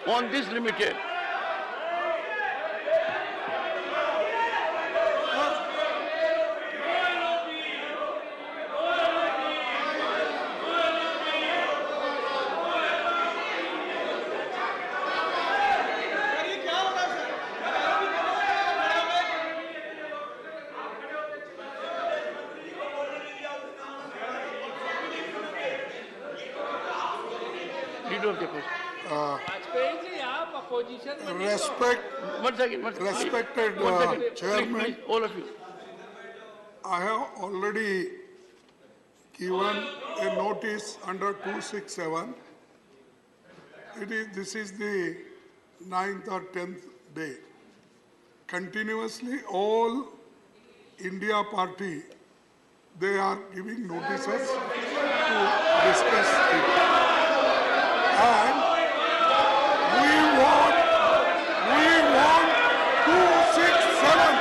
on this limited. Leader of the opposition. One second. Respected One second. Chairman, Please, all of you. I have already given a notice under 267. This is the 9th or 10th day. Continuously, all India party, they are giving notices to discuss it. And we want 267.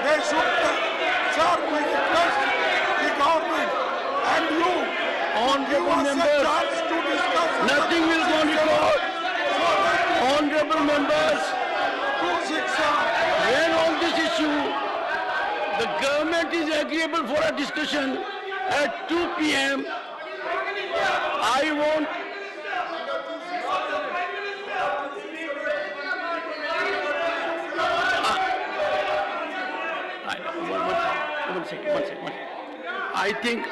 They should, sir, we request the government and you give Honorable us a members, chance to discuss. nothing will go on record. Honorable members, 267. when on this issue, the government is agreeable for a discussion at 2 p.m. I want. One second. I think,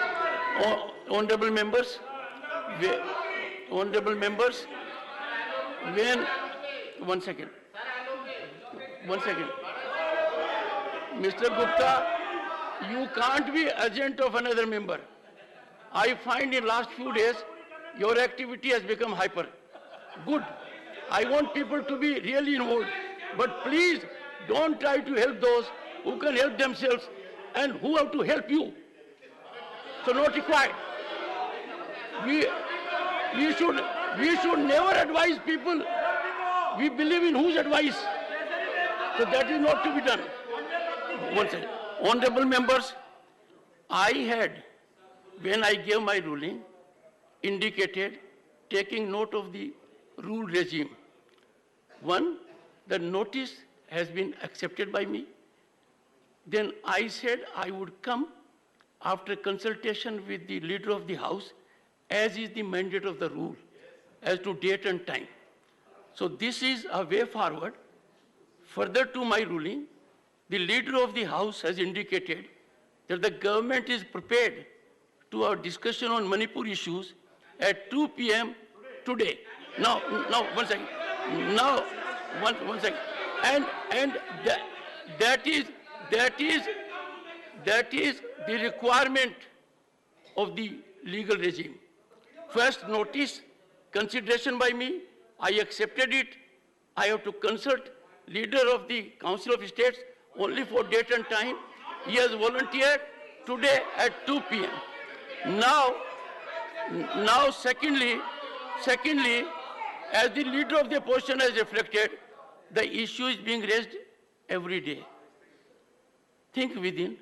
honorable members, when, one second. Mr. Gupta, you can't be agent of another member. I find in last few days, your activity has become hyper. Good. I want people to be really involved. But please, don't try to help those who can help themselves and who have to help you. So not required. We should never advise people. We believe in whose advice. So that is not to be done. One second. Honorable members, I had, when I gave my ruling, indicated taking note of the rule regime. One, the notice has been accepted by me. Then I said I would come after consultation with the leader of the house, as is the mandate of the rule, as to date and time. So this is a way forward. Further to my ruling, the leader of the house has indicated that the government is prepared to our discussion on Manipur issues at 2 p.m. today. Now, one second. Now, one second. And that is the requirement of the legal regime. First notice, consideration by me, I accepted it. I have to consult leader of the Council of States only for date and time. He has volunteered today at 2 p.m. Now, secondly, as the leader of the opposition has reflected, the issue is being raised every day. Think within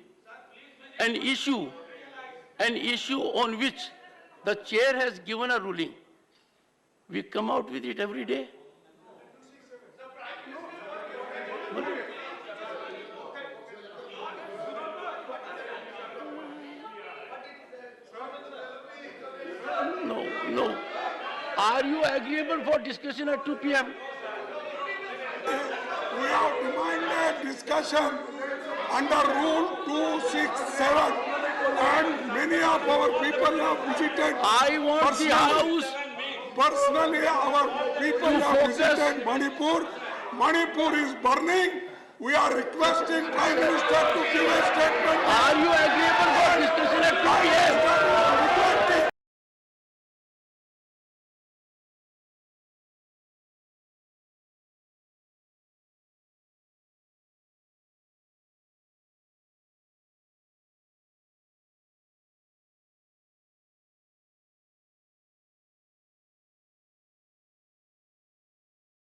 an issue on which the chair has given a ruling. We come out with it every day. No. Are you agreeable for discussion at 2 p.m.? We have demanded discussion under Rule 267 and many of our people have visited. I want the House. Personally, our people have visited Manipur. Manipur is burning. We are requesting Prime Minister to give a statement. Are you agreeable?